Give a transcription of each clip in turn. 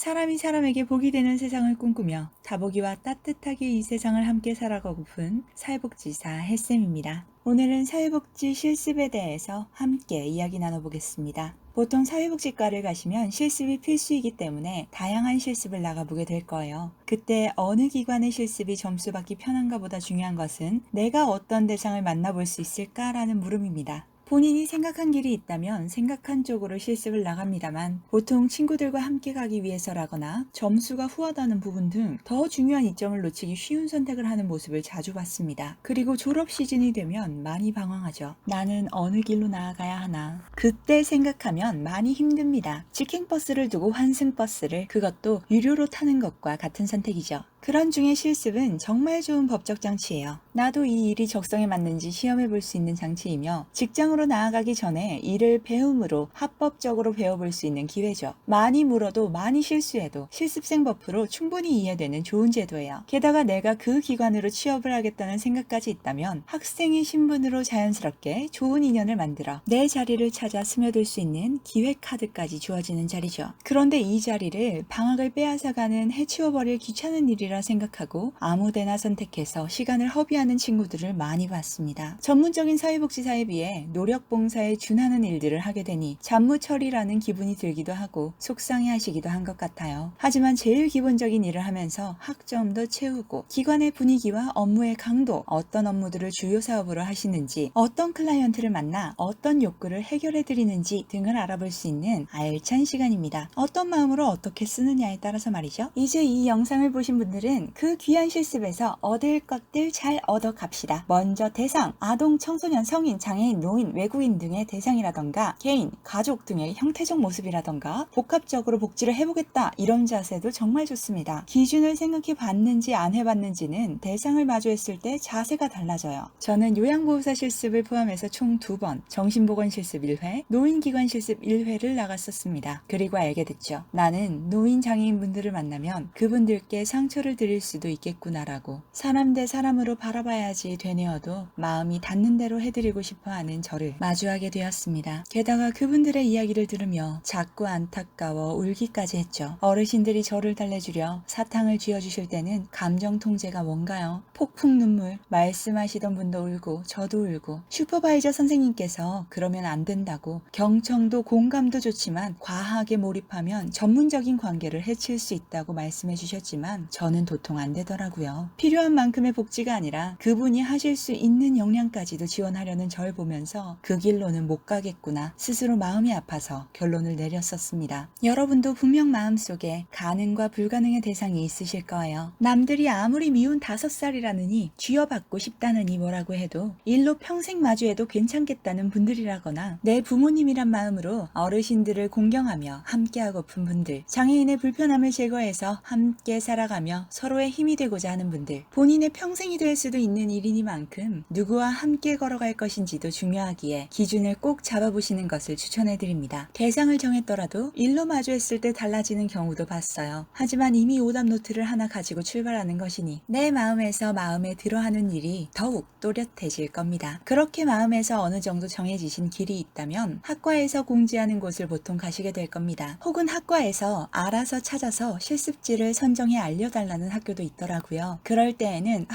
사람이 사람에게 복이 되는 세상을 꿈꾸며 다보기와 따뜻하게 이 세상을 함께 살아가고픈 사회복지사 혜쌤입니다. 오늘은 사회복지 실습에 대해서 함께 이야기 나눠보겠습니다. 보통 사회복지과를 가시면 실습이 필수이기 때문에 다양한 실습을 나가보게 될 거예요. 그때 어느 기관의 실습이 점수 받기 편한가 보다 중요한 것은 내가 어떤 대상을 만나볼 수 있을까라는 물음입니다. 본인이 생각한 길이 있다면 생각한 쪽으로 실습을 나갑니다만 보통 친구들과 함께 가기 위해서라거나 점수가 후하다는 부분 등 더 중요한 이점을 놓치기 쉬운 선택을 하는 모습을 자주 봤습니다. 그리고 졸업 시즌이 되면 많이 방황하죠. 나는 어느 길로 나아가야 하나. 그때 생각하면 많이 힘듭니다. 직행버스를 두고 환승버스를, 그것도 유료로 타는 것과 같은 선택이죠. 그런 중에 실습은 정말 좋은 법적 장치예요. 나도 이 일이 적성에 맞는지 시험해 볼 수 있는 장치이며 직장으로 나아가기 전에 일을 배움으로 합법적으로 배워볼 수 있는 기회죠. 많이 물어도 많이 실수해도 실습생 버프로 충분히 이해되는 좋은 제도예요. 게다가 내가 그 기관으로 취업을 하겠다는 생각까지 있다면 학생의 신분으로 자연스럽게 좋은 인연을 만들어 내 자리를 찾아 스며들 수 있는 기회 카드까지 주어지는 자리죠. 그런데 이 자리를 방학을 빼앗아가는 해치워버릴 귀찮은 일이라 생각하고 아무데나 선택해서 시간을 허비하는 친구들을 많이 봤습니다. 전문적인 사회복지사에 비해 노력봉사에 준하는 일들을 하게 되니 잡무처리라는 기분이 들기도 하고 속상해하시기도 한 것 같아요. 하지만 제일 기본적인 일을 하면서 학점도 채우고 기관의 분위기와 업무의 강도, 어떤 업무들을 주요 사업으로 하시는지, 어떤 클라이언트를 만나 어떤 욕구를 해결해 드리는지 등을 알아볼 수 있는 알찬 시간입니다. 어떤 마음으로 어떻게 쓰느냐에 따라서 말이죠. 이제 이 영상을 보신 분들은 그 귀한 실습에서 얻을 것들 잘 얻어 갑시다. 먼저 대상, 아동, 청소년, 성인, 장애인, 노인, 외국인 등의 대상이라던가 개인, 가족 등의 형태적 모습이라던가 복합적으로 복지를 해보겠다 이런 자세도 정말 좋습니다. 기준을 생각해 봤는지 안 해봤는지는 대상을 마주했을 때 자세가 달라져요. 저는 요양보호사 실습을 포함해서 총 2번, 정신보건 실습 1회, 노인기관 실습 1회를 나갔었습니다. 그리고 알게 됐죠. 나는 노인 장애인 분들을 만나면 그분들께 상처를 드릴 수도 있겠구나라고. 사람 대 사람으로 바라봐야지 되뇌어도 마음이 닿는 대로 해드리고 싶어하는 저를 마주하게 되었습니다. 게다가 그분들의 이야기를 들으며 자꾸 안타까워 울기까지 했죠. 어르신들이 저를 달래주려 사탕을 쥐어주실 때는 감정 통제가 뭔가요? 폭풍 눈물, 말씀하시던 분도 울고 저도 울고 슈퍼바이저 선생님께서 그러면 안 된다고 경청도 공감도 좋지만 과하게 몰입하면 전문적인 관계를 해칠 수 있다고 말씀해 주셨지만 저는 도통 안 되더라고요. 필요한 만큼의 복지가 아니라 그분이 하실 수 있는 역량까지도 지원하려는 절 보면서 그 길로는 못 가겠구나 스스로 마음이 아파서 결론을 내렸었습니다. 여러분도 분명 마음속에 가능과 불가능의 대상이 있으실 거예요. 남들이 아무리 미운 5살이라느니 쥐어받고 싶다느니 뭐라고 해도 일로 평생 마주해도 괜찮겠다는 분들이라거나 내 부모님이란 마음으로 어르신들을 공경하며 함께하고픈 분들, 장애인의 불편함을 제거해서 함께 살아가며 서로의 힘이 되고자 하는 분들, 본인의 평생이 될 수도 있는 일이니만큼 누구와 함께 걸어갈 것인지도 중요하기에 기준을 꼭 잡아보시는 것을 추천해드립니다. 대상을 정했더라도 일로 마주했을 때 달라지는 경우도 봤어요. 하지만 이미 오답 노트를 하나 가지고 출발하는 것이니 내 마음에서 마음에 들어하는 일이 더욱 또렷해질 겁니다. 그렇게 마음에서 어느 정도 정해지신 길이 있다면 학과에서 공지하는 곳을 보통 가시게 될 겁니다. 혹은 학과에서 알아서 찾아서 실습지를 선정해 알려달라는 학교도 있더라고요. 그럴 때에는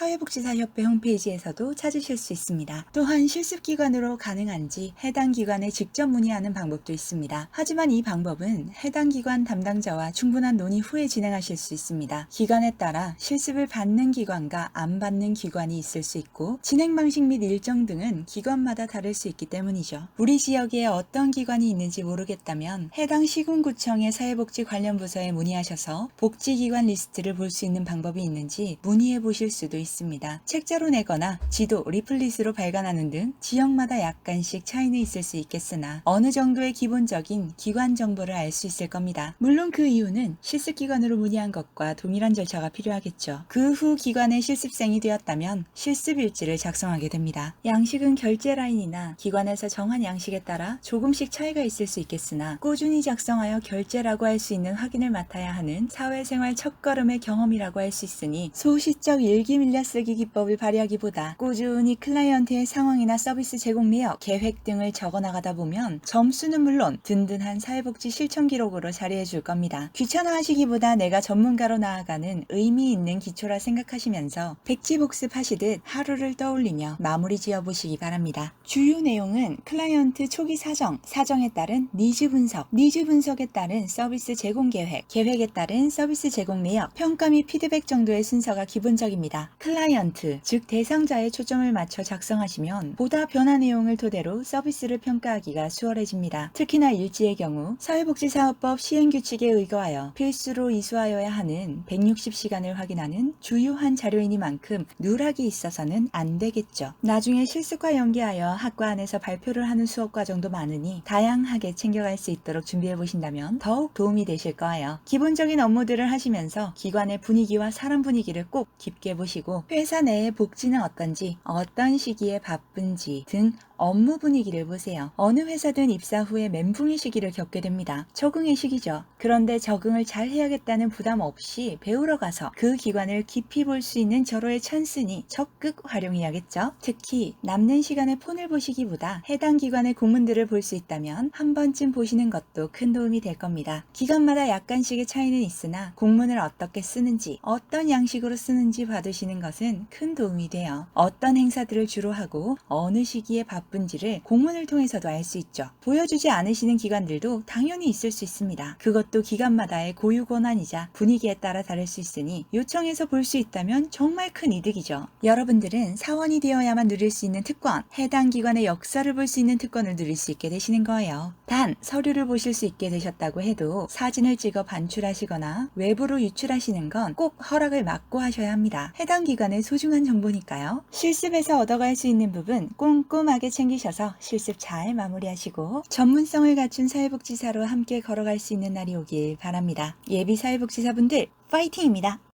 한국사회복지사협회 홈페이지에서도 찾으실 수 있습니다. 또한 실습기관으로 가능한지 해당 기관에 직접 문의하는 방법도 있습니다. 하지만 이 방법은 해당 기관 담당자와 충분한 논의 후에 진행하실 수 있습니다. 기관에 따라 실습을 받는 기관과 안 받는 기관이 있을 수 있고 진행 방식 및 일정 등은 기관마다 다를 수 있기 때문이죠. 우리 지역에 어떤 기관이 있는지 모르겠다면 해당 시군구청의 사회복지 관련 부서에 문의하셔서 복지기관 리스트를 볼 수 있는 방법이 있는지 문의해 보실 수도 있습니다. 책자로 내거나 지도, 리플릿으로 발간하는 등 지역마다 약간씩 차이는 있을 수 있겠으나 어느 정도의 기본적인 기관 정보를 알 수 있을 겁니다. 물론 그 이유는 실습기관으로 문의한 것과 동일한 절차가 필요하겠죠. 그 후 기관의 실습생이 되었다면 실습 일지를 작성하게 됩니다. 양식은 결제 라인이나 기관에서 정한 양식에 따라 조금씩 차이가 있을 수 있겠으나 꾸준히 작성하여 결제라고 할 수 있는 확인을 맡아야 하는 사회생활 첫걸음의 처음의 경험이라고 할 수 있으니 소시적 일기 밀려 쓰기 기법을 발휘하기보다 꾸준히 클라이언트의 상황이나 서비스 제공 내역, 계획 등을 적어나가다 보면 점수는 물론 든든한 사회복지 실천 기록으로 자리해 줄 겁니다. 귀찮아하시기보다 내가 전문가로 나아가는 의미 있는 기초라 생각하시면서 백지복습하시듯 하루를 떠올리며 마무리 지어보시기 바랍니다. 주요 내용은 클라이언트 초기 사정, 사정에 따른 니즈 분석, 니즈 분석에 따른 서비스 제공 계획, 계획에 따른 서비스 제공 내역, 평가 및 피드백 정도의 순서가 기본적입니다. 클라이언트, 즉 대상자에 초점을 맞춰 작성하시면 보다 변화 내용을 토대로 서비스를 평가하기가 수월해집니다. 특히나 일지의 경우 사회복지사업법 시행규칙에 의거하여 필수로 이수하여야 하는 160시간을 확인하는 주요한 자료이니만큼 누락이 있어서는 안 되겠죠. 나중에 실습과 연계하여 학과 안에서 발표를 하는 수업 과정도 많으니 다양하게 챙겨갈 수 있도록 준비해 보신다면 더욱 도움이 되실 거예요. 기본적인 업무들을 하시면서 기관의 분위기와 사람 분위기를 꼭 깊게 보시고 회사 내의 복지는 어떤지, 어떤 시기에 바쁜지 등 업무 분위기를 보세요. 어느 회사든 입사 후에 멘붕의 시기를 겪게 됩니다. 적응의 시기죠. 그런데 적응을 잘 해야겠다는 부담 없이 배우러 가서 그 기관을 깊이 볼 수 있는 절호의 찬스니 적극 활용해야겠죠. 특히 남는 시간에 폰을 보시기보다 해당 기관의 공문들을 볼 수 있다면 한 번쯤 보시는 것도 큰 도움이 될 겁니다. 기관마다 약간씩의 차이는 있으나 공문을 어떻게 쓰는지, 어떤 양식으로 쓰는지 봐두시는 것은 큰 도움이 돼요. 어떤 행사들을 주로 하고 어느 시기에 바쁜지를 공문을 통해서도 알 수 있죠. 보여주지 않으시는 기관들도 당연히 있을 수 있습니다. 그것도 기관마다의 고유 권한이자 분위기에 따라 다를 수 있으니 요청해서 볼 수 있다면 정말 큰 이득이죠. 여러분들은 사원이 되어야만 누릴 수 있는 특권, 해당 기관의 역사를 볼 수 있는 특권을 누릴 수 있게 되시는 거예요. 단, 서류를 보실 수 있게 되셨다고 해도 사진을 찍어 반출하시거나 외부로 유출하시는 건 꼭 허락을 받고 하셔야 합니다. 해당 기관의 소중한 정보니까요. 실습에서 얻어갈 수 있는 부분 꼼꼼하게 챙기셔서 실습 잘 마무리하시고 전문성을 갖춘 사회복지사로 함께 걸어갈 수 있는 날이 오길 바랍니다. 예비 사회복지사분들 파이팅입니다.